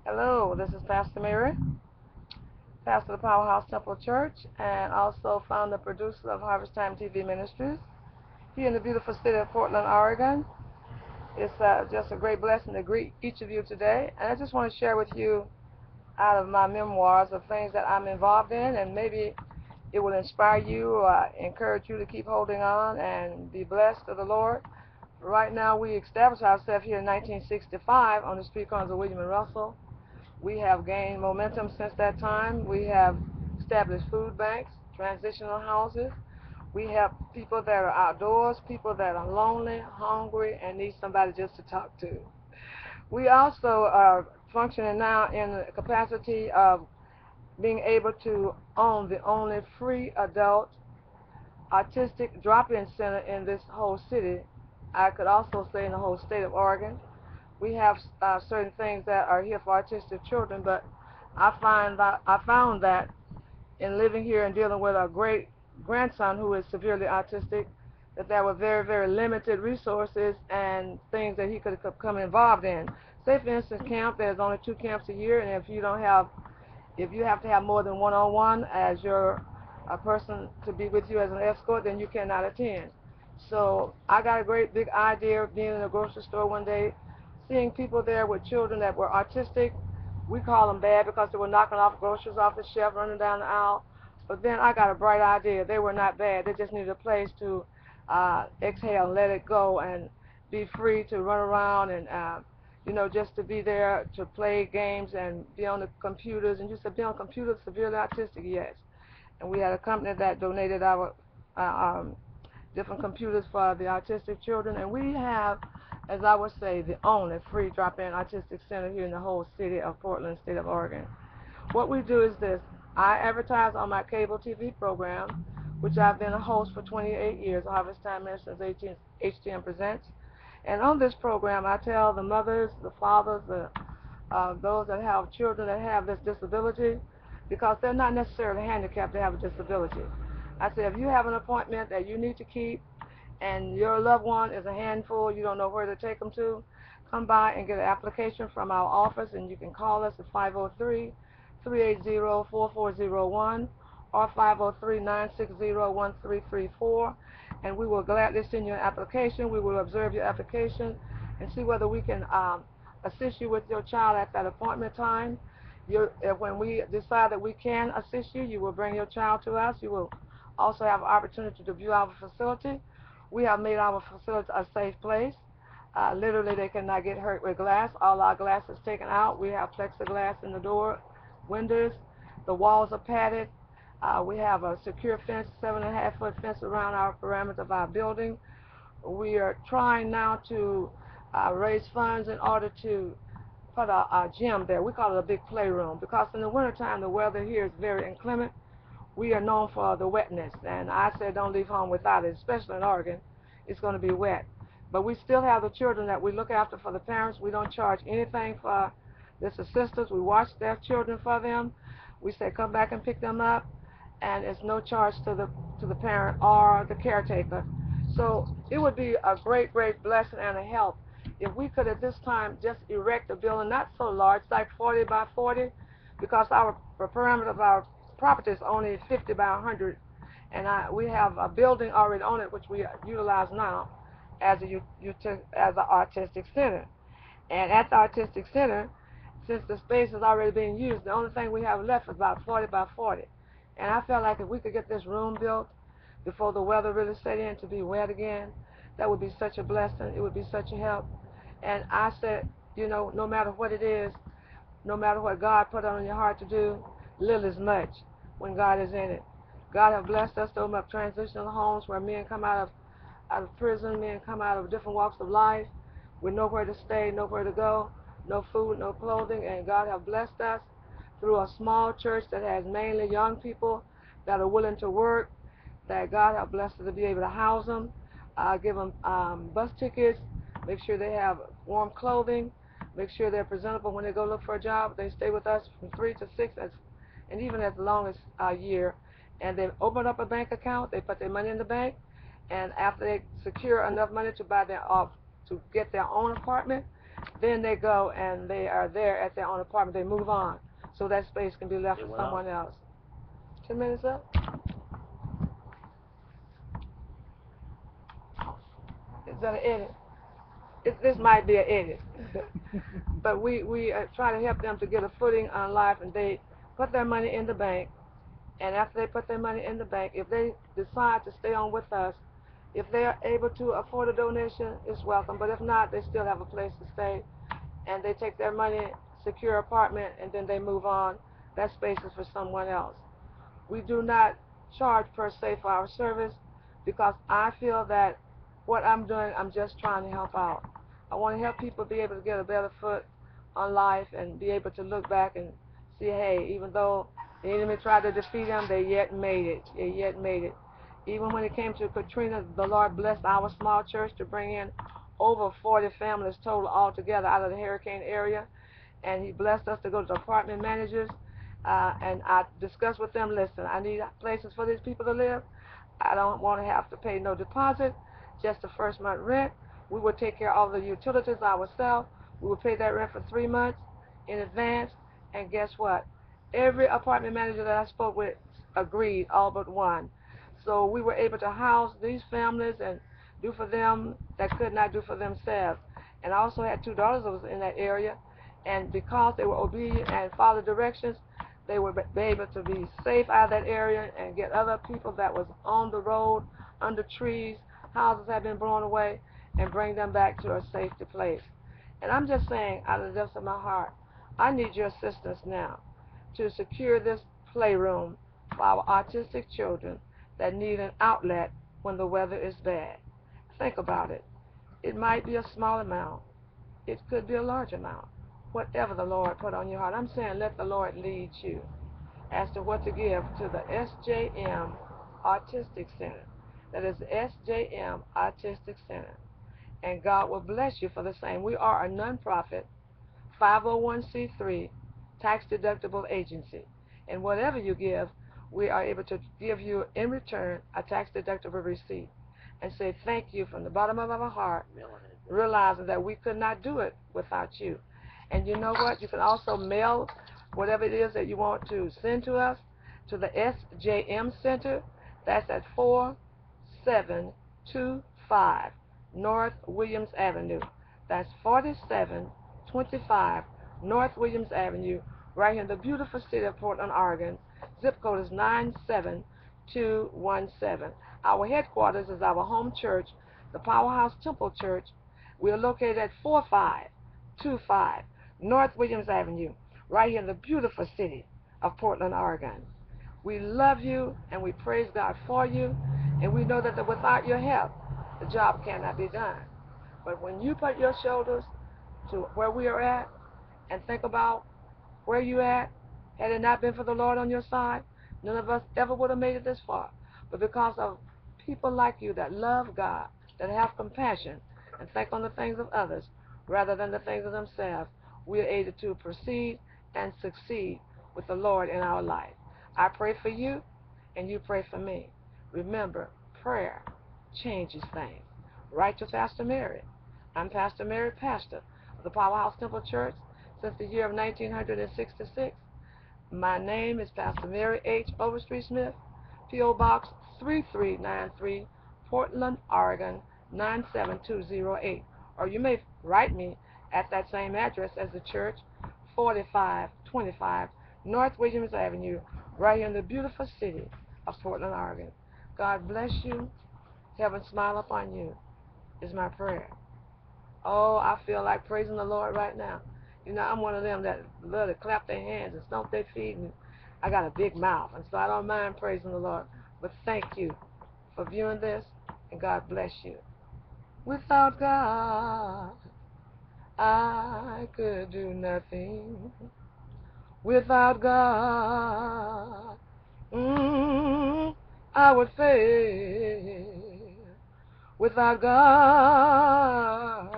Hello, this is Pastor Mary, pastor of the Powerhouse Temple Church, and also founder and producer of Harvest Time TV Ministries here in the beautiful city of Portland, Oregon. It's just a great blessing to greet each of you today, and I just want to share with you out of my memoirs of things that I'm involved in, and maybe it will inspire you or encourage you to keep holding on and be blessed of the Lord. Right now, we established ourselves here in 1965 on the street corners of William and Russell. We have gained momentum since that time. We have established food banks, transitional houses. We have people that are outdoors, people that are lonely, hungry, and need somebody just to talk to. We also are functioning now in the capacity of being able to own the only free adult autistic drop-in center in this whole city. I could also say in the whole state of Oregon. We have certain things that are here for autistic children, but I found that in living here and dealing with a great grandson who is severely autistic, that there were very, very limited resources and things that he could become involved in. Say, for instance, camp. There's only 2 camps a year, and if you have to have more than one-on-one as your a person to be with you as an escort, then you cannot attend. So I got a great big idea of being in a grocery store one day, seeing people there with children that were autistic. We call them bad because they were knocking off groceries off the shelf, running down the aisle. But then I got a bright idea. They were not bad. They just needed a place to exhale and let it go and be free to run around and just to be there to play games and be on the computers. And you said be on computers, severely autistic, yes. And we had a company that donated our different computers for the autistic children. And we have, as I would say, the only free drop-in autistic center here in the whole city of Portland, state of Oregon. What we do is this. I advertise on my cable TV program, which I've been a host for 28 years, Harvest Time Ministries HTM Presents. And on this program, I tell the mothers, the fathers, those that have children that have this disability, because they're not necessarily handicapped, they have a disability. I say, if you have an appointment that you need to keep and your loved one is a handful, you don't know where to take them to, come by and get an application from our office, and you can call us at 503-380-4401 or 503-960-1334, and we will gladly send you an application. We will observe your application and see whether we can assist you with your child at that appointment time. When we decide that we can assist you, you will bring your child to us. You will also have an opportunity to view our facility. We have made our facility a safe place. Literally, they cannot get hurt with glass. All our glass is taken out. We have plexiglass in the door, windows. The walls are padded. We have a secure fence, 7.5-foot fence around our perimeter of our building. We are trying now to raise funds in order to put a gym there. We call it a big playroom because in the wintertime the weather here is very inclement. We are known for the wetness, and I said don't leave home without it, especially in Oregon. It's going to be wet. But we still have the children that we look after for the parents. We don't charge anything for this assistance. We watch their children for them. We say come back and pick them up, and it's no charge to the parent or the caretaker. So it would be a great, great blessing and a help if we could at this time just erect a building, not so large, like 40 by 40, because our perimeter of our property is only 50 by 100, and we have a building already on it which we utilize now as an artistic center. And at the artistic center, since the space is already being used, the only thing we have left is about 40 by 40. And I felt like if we could get this room built before the weather really set in to be wet again, that would be such a blessing. It would be such a help. And I said, no matter what it is, no matter what God put on your heart to do, little is much when God is in it. God has blessed us to open up transitional homes where men come out of prison, men come out of different walks of life with nowhere to stay, nowhere to go, no food, no clothing, and God has blessed us through a small church that has mainly young people that are willing to work, that God has blessed us to be able to house them, give them bus tickets, make sure they have warm clothing, make sure they're presentable when they go look for a job. They stay with us from 3 to 6, and even as long as a year. And they open up a bank account, they put their money in the bank, and after they secure enough money to buy to get their own apartment, then they go and they are there at their own apartment. They move on, so that space can be left for someone else. 10 minutes up? Is that an edit? This might be an edit. But we try to help them to get a footing on life, and they put their money in the bank. And after they put their money in the bank, if they decide to stay on with us, if they are able to afford a donation, it's welcome. But if not, they still have a place to stay. And they take their money, secure apartment, and then they move on. That space is for someone else. We do not charge per se for our service, because I feel that what I'm doing, I'm just trying to help out. I want to help people be able to get a better foot on life and be able to look back and see, hey, even though the enemy tried to defeat them, they yet made it. They yet made it. Even when it came to Katrina, the Lord blessed our small church to bring in over 40 families total altogether out of the hurricane area. And he blessed us to go to the apartment managers, and I discussed with them, listen, I need places for these people to live. I don't want to have to pay no deposit, just the first month rent. We will take care of all the utilities ourselves. We will pay that rent for 3 months in advance, and guess what? Every apartment manager that I spoke with agreed, all but one. So we were able to house these families and do for them that could not do for themselves. And I also had 2 daughters that was in that area, and because they were obedient and followed directions, they would be able to be safe out of that area and get other people that was on the road, under trees, houses had been blown away, and bring them back to a safety place. And I'm just saying, out of the depths of my heart, I need your assistance now to secure this playroom for our autistic children that need an outlet when the weather is bad. Think about it. It might be a small amount. It could be a large amount. Whatever the Lord put on your heart. I'm saying let the Lord lead you as to what to give to the SJM Autistic Center. That is SJM Autistic Center. And God will bless you for the same. We are a nonprofit, 501c3, tax-deductible agency. And whatever you give, we are able to give you in return a tax-deductible receipt and say thank you from the bottom of our heart, realizing that we could not do it without you. And you know what? You can also mail whatever it is that you want to send to us to the SJM Center. That's at 4725 North Williams Avenue. That's 4725 North Williams Avenue, right here in the beautiful city of Portland, Oregon. Zip code is 97217. Our headquarters is our home church, the Powerhouse Temple Church. We are located at 4525 North Williams Avenue, right here in the beautiful city of Portland, Oregon. We love you and we praise God for you, and we know that without your help, the job cannot be done. But when you put your shoulders to where we are at and think about where you at, had it not been for the Lord on your side, none of us ever would have made it this far. But because of people like you that love God, that have compassion, and think on the things of others rather than the things of themselves, we are able to proceed and succeed with the Lord in our life. I pray for you, and you pray for me. Remember, prayer changes things. Write to Pastor Mary. I'm Pastor Mary, pastor of the Powerhouse Temple Church since the year of 1966. My name is Pastor Mary H. Overstreet Smith, P.O. Box 3393, Portland, Oregon 97208. Or you may write me at that same address as the church, 4525 North Williams Avenue, right here in the beautiful city of Portland, Oregon. God bless you. Heaven smile upon you is my prayer. Oh, I feel like praising the Lord right now. You know, I'm one of them that love to clap their hands and stomp their feet, and I got a big mouth, and so I don't mind praising the Lord. But thank you for viewing this, and God bless you. Without God, I could do nothing. Without God, I would fail. Without God,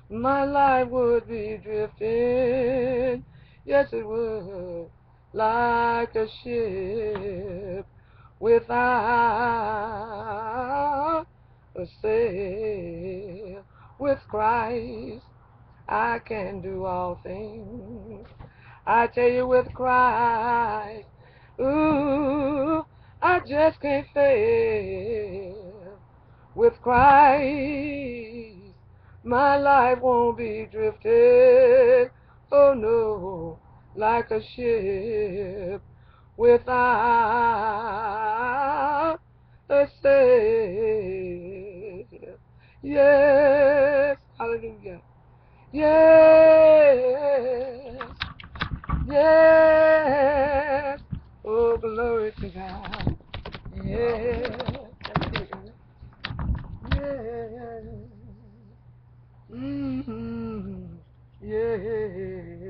my life would be drifting. Yes, it would, like a ship without a sail. With Christ I can do all things. I tell you with Christ, ooh, I just can't fail. With Christ, my life won't be drifted, oh no, like a ship without a sail. Yes, hallelujah. Yes, yes, oh glory to God. Yes, yes, mm-hmm. Yes.